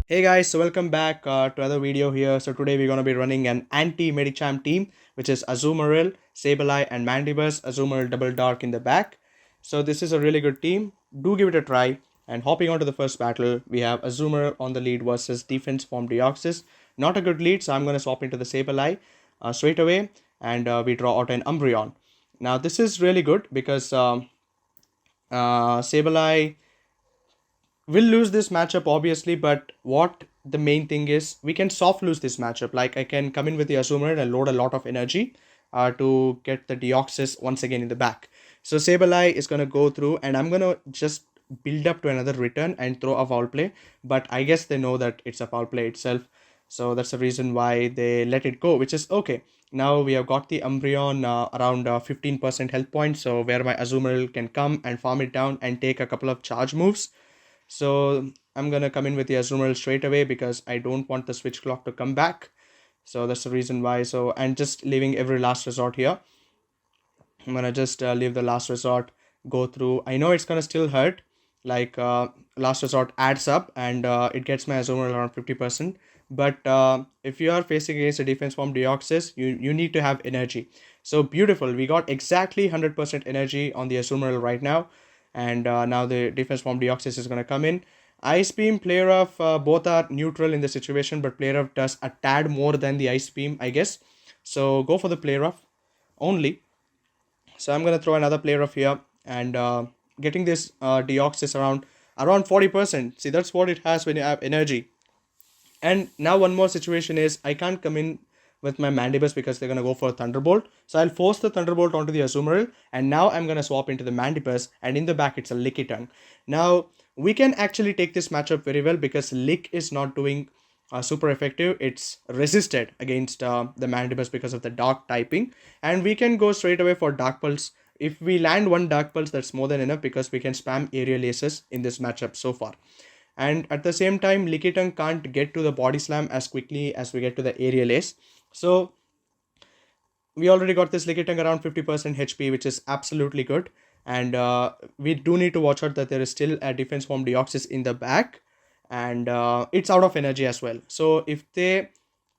Hey guys, so welcome back to another video here. So today we're going to be running an anti-Medicham team, which is Azumarill, Sableye and Mandibuzz, Azumarill double dark in the back. So this is a really good team. Do give it a try. And hopping on to the first battle, we have Azumarill on the lead versus Defense from Deoxys. Not a good lead, so I'm going to swap into the Sableye straight away. And we draw out an Umbreon. Now this is really good because Sableye will lose this matchup obviously, but what the main thing is, we can soft lose this matchup. Like I can come in with the Azumarill and load a lot of energy to get the Deoxys once again in the back. So Sableye is going to go through and I'm going to just build up to another return and throw a foul play, but I guess they know that it's a foul play itself, so that's the reason why they let it go, which is okay. Now we have got the Umbreon around 15% health points, so where my Azumarill can come and farm it down and take a couple of charge moves. So I'm gonna come in with the Azumarill straight away because I don't want the switch clock to come back. So that's the reason why. So and just leaving every last resort here. I'm gonna just leave the last resort, go through. I know it's gonna still hurt. Like last resort adds up and it gets my Azumarill around 50%. But if you are facing against a defense from Deoxys, you need to have energy. So beautiful. We got exactly 100% energy on the Azumarill right now. And now the defense from Deoxys is going to come in. Ice Beam, Player of, both are neutral in the situation, but Player of does a tad more than the Ice Beam, I guess. So go for the Player of only. So I'm going to throw another Player of here and getting this Deoxys around 40%. See, that's what it has when you have energy. And now one more situation is I can't come in with my Mandibuzz because they're going to go for a Thunderbolt. So I'll force the Thunderbolt onto the Azumarill. And now I'm going to swap into the Mandibuzz. And in the back, it's a Lickitung. Now, we can actually take this matchup very well because Lick is not doing super effective. It's resisted against the Mandibuzz because of the Dark typing. And we can go straight away for Dark Pulse. If we land one Dark Pulse, that's more than enough because we can spam Aerial Aces in this matchup so far. And at the same time, Lickitung can't get to the Body Slam as quickly as we get to the Aerial Ace. So we already got this Lickitung around 50% HP, which is absolutely good. And we do need to watch out that there is still a defense from Deoxys in the back. And it's out of energy as well. So if they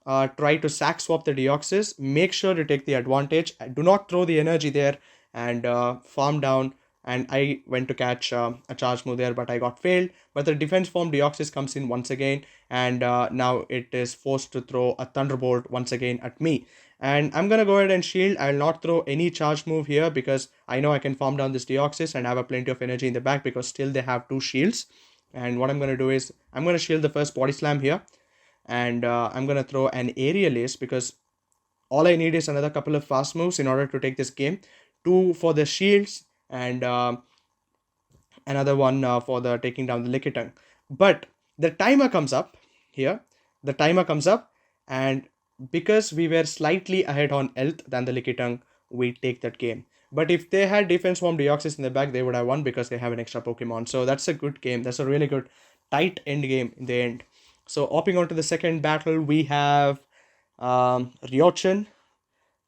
try to sack swap the Deoxys, make sure to take the advantage. Do not throw the energy there and farm down. And I went to catch a charge move there, but I got failed. But the defense from Deoxys comes in once again, and now it is forced to throw a Thunderbolt once again at me. And I'm gonna go ahead and shield. I will not throw any charge move here because I know I can farm down this Deoxys and have a plenty of energy in the back because still they have two shields. And what I'm gonna do is I'm gonna shield the first Body Slam here, and I'm gonna throw an Aerial Ace because all I need is another couple of fast moves in order to take this game. Two for the shields and another one for the taking down the Lickitung. But the timer comes up here. The timer comes up, and because we were slightly ahead on health than the Lickitung, we take that game. But if they had defense from Deoxys in the back, they would have won because they have an extra Pokemon. So that's a good game. That's a really good tight end game in the end. So hopping on to the second battle, we have Ryochin.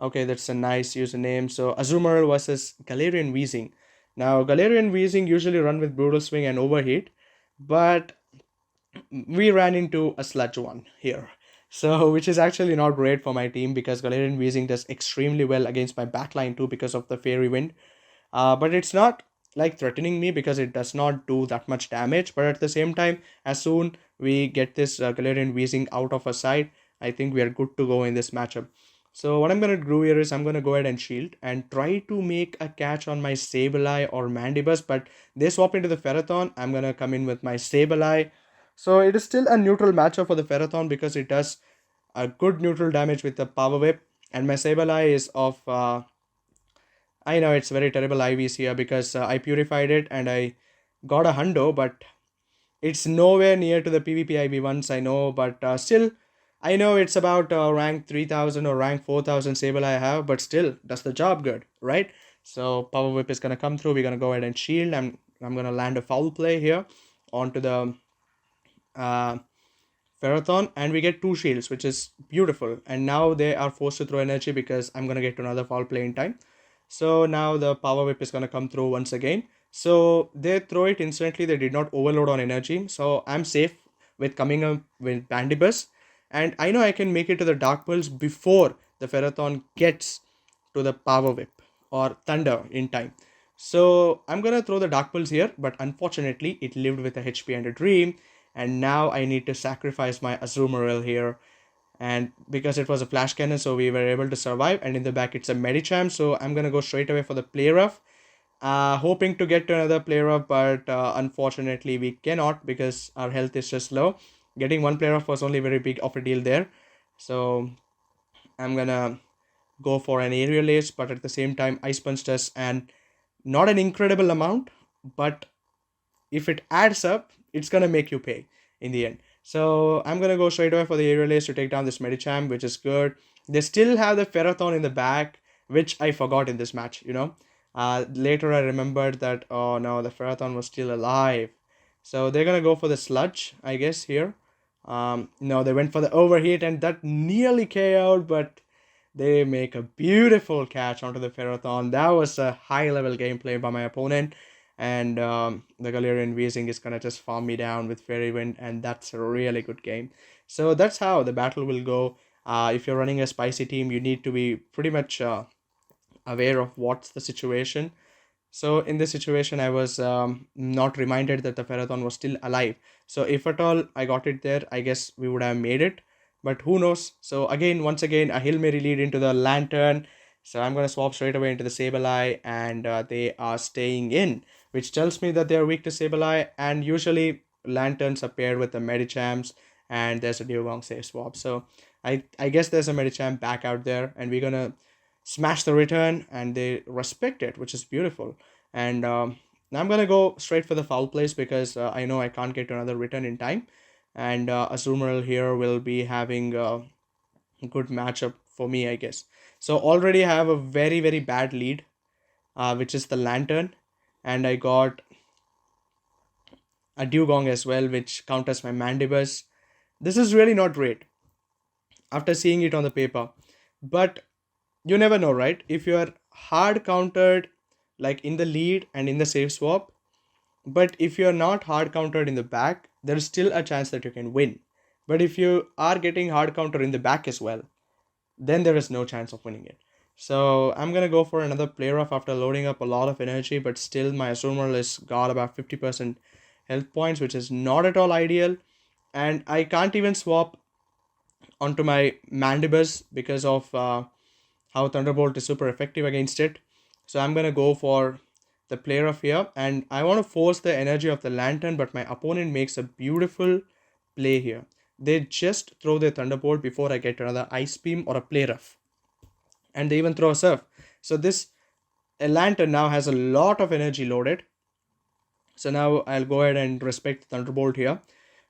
Okay, that's a nice username. So Azumarill versus Galarian Weezing. Now Galarian Weezing usually run with Brutal Swing and Overheat, but we ran into a Sludge one here. So which is actually not great for my team because Galarian Weezing does extremely well against my backline too because of the Fairy Wind. But it's not like threatening me because it does not do that much damage. But at the same time, as soon we get this Galarian Weezing out of our side, I think we are good to go in this matchup. So what I'm going to do here is I'm going to go ahead and shield and try to make a catch on my Sableye or Mandibuzz, but they swap into the Ferrothorn. I'm going to come in with my Sableye. So it is still a neutral matchup for the Ferrothorn because it does a good neutral damage with the Power Whip, and my Sableye is of I know it's very terrible IVs here because I purified it and I got a hundo, but it's nowhere near to the PvP IV ones, I know, but still, I know it's about rank 3000 or rank 4000 Sable I have, but still, does the job good, right? So Power Whip is going to come through. We're going to go ahead and shield. I'm going to land a foul play here onto the uh, Ferrothorn, and we get two shields, which is beautiful. And now they are forced to throw energy because I'm going to get to another foul play in time. So now the Power Whip is going to come through once again. So they throw it instantly. They did not overload on energy. So I'm safe with coming up with Mandibuzz. And I know I can make it to the Dark Pulse before the Ferrothorn gets to the Power Whip or Thunder in time. So I'm gonna throw the Dark Pulse here, but unfortunately it lived with a HP and a Dream, and now I need to sacrifice my Azumarill here. And because it was a flash cannon, so we were able to survive, and in the back it's a Medicham, so I'm gonna go straight away for the Play Rough, hoping to get to another Play Rough, but unfortunately we cannot because our health is just low. Getting one Play Rough was only very big of a deal there, so I'm gonna go for an Aerial Ace, but at the same time Ice Punch does, and not an incredible amount, but if it adds up, it's gonna make you pay in the end. So I'm gonna go straight away for the Aerial Ace to take down this Medicham, which is good. They still have the Ferrothorn in the back, which I forgot in this match, Later I remembered that, oh no, the Ferrothorn was still alive. So they're gonna go for the Sludge, I guess, here. No, they went for the Overheat, and that nearly KO'd, but they make a beautiful catch onto the Ferrothorn. That was a high level gameplay by my opponent. And the Galarian Weezing is gonna just farm me down with Fairy Wind, and that's a really good game. So that's how the battle will go. If you're running a spicy team, you need to be pretty much aware of what's the situation. So in this situation, I was not reminded that the Ferrothorn was still alive. So if at all I got it there, I guess we would have made it. But who knows? So again, once again, a Hail Mary lead into the Lantern. So I'm going to swap straight away into the Sableye, and they are staying in, which tells me that they are weak to Sableye. And usually Lanterns are paired with the Medichams, and there's a Dewgong safe swap. So I guess there's a Medicham back out there, and we're going to smash the return, and they respect it, which is beautiful. And I'm gonna go straight for the foul place because I know I can't get to another return in time, and Azumarill here will be having a good matchup for me, I guess. So already I have a very bad lead, which is the Lantern, and I got a Dewgong as well, which counters my Mandibuzz. This is really not great after seeing it on the paper, but you never know, right? If you are hard countered like in the lead and in the safe swap, but if you are not hard countered in the back, there is still a chance that you can win. But if you are getting hard counter in the back as well, then there is no chance of winning it. So I'm gonna go for another Play Rough after loading up a lot of energy, but still my Azumarill has got about 50% health points, which is not at all ideal. And I can't even swap onto my Mandibuzz because of how Thunderbolt is super effective against it. So I'm gonna go for the Play Rough here, and I want to force the energy of the Lantern, but my opponent makes a beautiful play here. They just throw their Thunderbolt before I get another Ice Beam or a Play Rough, and they even throw a Surf. So this a Lantern now has a lot of energy loaded. So now I'll go ahead and respect Thunderbolt here,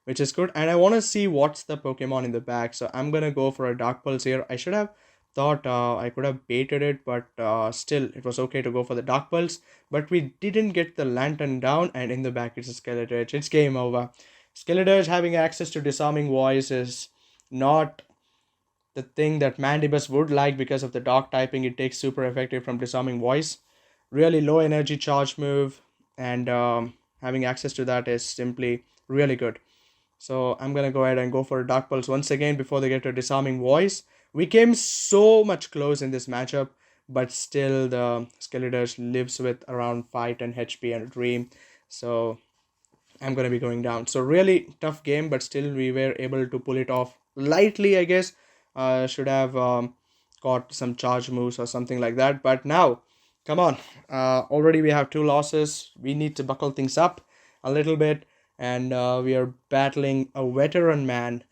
which is good. And I want to see what's the Pokemon in the back. So I'm gonna go for a Dark Pulse here. I should have thought I could have baited it, but still it was okay to go for the Dark Pulse. But we didn't get the Lantern down, and in the back it's a Skeletorch. It's game over. Skeletorch having access to Disarming Voice is not the thing that Mandibuzz would like because of the Dark typing. It takes super effective from Disarming Voice. Really low energy charge move, and having access to that is simply really good. So I'm gonna go ahead and go for a Dark Pulse once again before they get a Disarming Voice. We came so much close in this matchup, but still the Skeletorch lives with around 5-10 HP and a Dream. So I'm going to be going down. So really tough game, but still we were able to pull it off lightly, I guess. Should have got some charge moves or something like that. But now, come on. Already we have 2 losses. We need to buckle things up a little bit. And we are battling a veteran man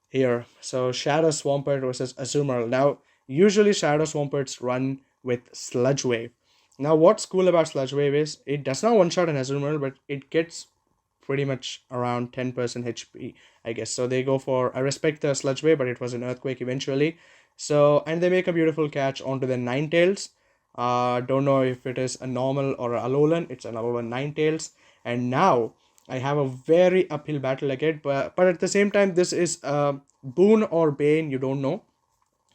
here. So Shadow Swampert versus Azumarill. Now, usually Shadow Swamperts run with Sludge Wave. Now, what's cool about Sludge Wave is it does not one-shot an Azumarill, but it gets pretty much around 10% HP, I guess. So they go for, I respect the Sludge Wave, but it was an Earthquake eventually. So, and they make a beautiful catch onto the Ninetales. Don't know if it is a normal or a Alolan. It's an Alolan Ninetales. And now, I have a very uphill battle again, but at the same time, this is a boon or bane, you don't know.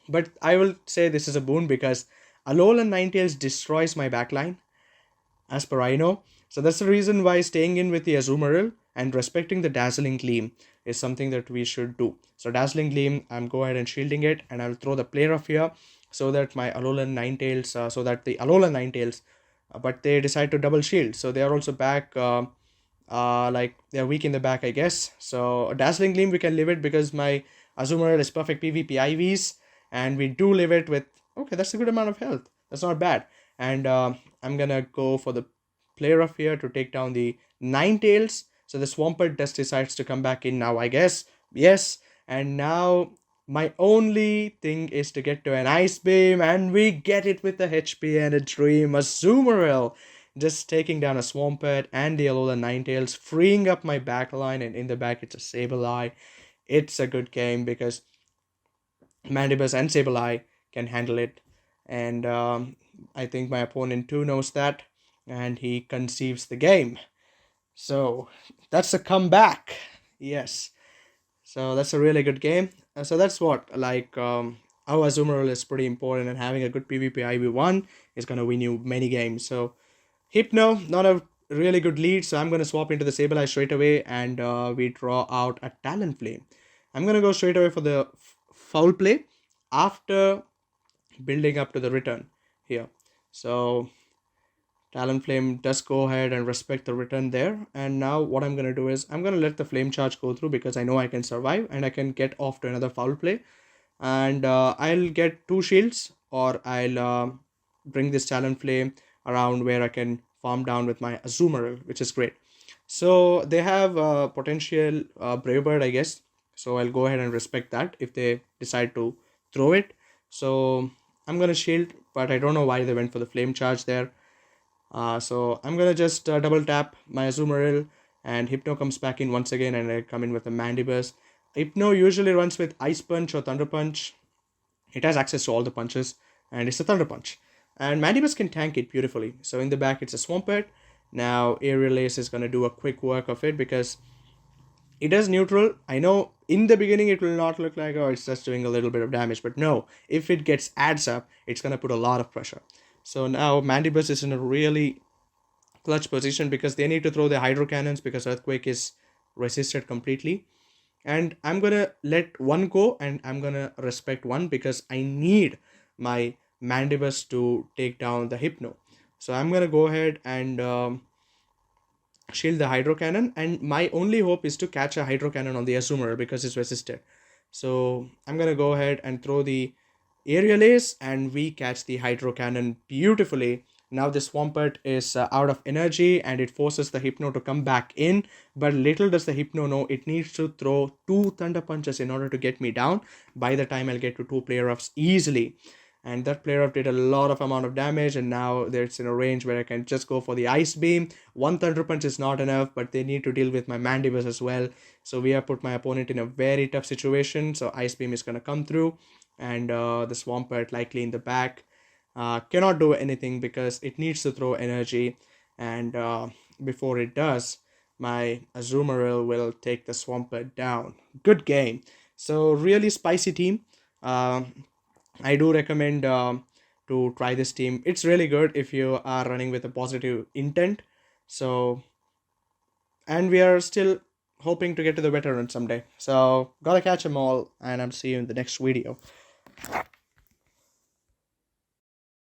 But I will say this is a boon because Alolan Ninetales destroys my backline, as per I know. So that's the reason why staying in with the Azumarill and respecting the Dazzling Gleam is something that we should do. So Dazzling Gleam, I'm go ahead and shielding it, and I'll throw the Player of Fear so that my Alolan Ninetales, so that the Alolan Ninetales, but they decide to double shield, so they are also back. Like they're weak in the back, I guess. So Dazzling Gleam, we can live it because my Azumarill is perfect PvP IVs, and we do live it with, okay, that's a good amount of health. That's not bad. And I'm gonna go for the Player of Fear to take down the Ninetales. So the Swampert just decides to come back in now, I guess. Yes. And now my only thing is to get to an Ice Beam, and we get it with the HP and a Dream Azumarill. Just taking down a Swampert and the Alola Ninetales, freeing up my back line, and in the back it's a Sableye. It's a good game because Mandibuzz and Sableye can handle it, and I think my opponent too knows that, and he conceives the game. So that's a comeback. Yes. So that's a really good game. So that's what, like, our Azumarill is pretty important, and having a good PvP IV1 is gonna win you many games. So Hypno, not a really good lead, so I'm gonna swap into the Sableye straight away, and we draw out a Talonflame. I'm gonna go straight away for the foul play after building up to the return here. So Talonflame does go ahead and respect the return there. And now what I'm going to do is I'm going to let the flame charge go through because I know I can survive and I can get off to another foul play. And I'll get 2 shields, or I'll bring this Talonflame around where I can farm down with my Azumarill, which is great. So they have potential Brave Bird, I guess. So I'll go ahead and respect that if they decide to throw it. So I'm going to shield, but I don't know why they went for the flame charge there. So I'm gonna just double tap my Azumarill, and Hypno comes back in once again, and I come in with a Mandibuzz. Hypno usually runs with Ice Punch or Thunder Punch. It has access to all the punches, and it's a Thunder Punch. And Mandibuzz can tank it beautifully. So in the back it's a Swampert. Now Aerial Ace is gonna do a quick work of it because it does neutral. I know in the beginning it will not look like, oh, it's just doing a little bit of damage, but no, if it gets adds up, it's gonna put a lot of pressure. So now Mandibuzz is in a really clutch position because they need to throw their Hydro Cannons because Earthquake is resisted completely. And I'm gonna let one go, and I'm gonna respect one because I need my Mandibuzz to take down the Hypno. So I'm gonna go ahead and shield the Hydro Cannon, and my only hope is to catch a Hydro Cannon on the Azumarill because it's resisted. So I'm gonna go ahead and throw the Aerial Ace, and we catch the Hydro Cannon beautifully. Now the Swampert is out of energy, and it forces the Hypno to come back in, but little does the Hypno know it needs to throw 2 Thunder Punches in order to get me down. By the time I'll get to 2 Player Ups easily. And that Player Up did a lot of amount of damage, and now it's in a range where I can just go for the Ice Beam. 1 Thunder Punch is not enough, but they need to deal with my Mandibuzz as well. So we have put my opponent in a very tough situation. So Ice Beam is going to come through, and the Swampert likely in the back cannot do anything because it needs to throw energy, and before it does, my Azumarill will take the Swampert down. Good game. So really spicy team. I do recommend to try this team. It's really good if you are running with a positive intent. So, and we are still hoping to get to the veteran someday. So, gotta catch them all, and I'll see you in the next video.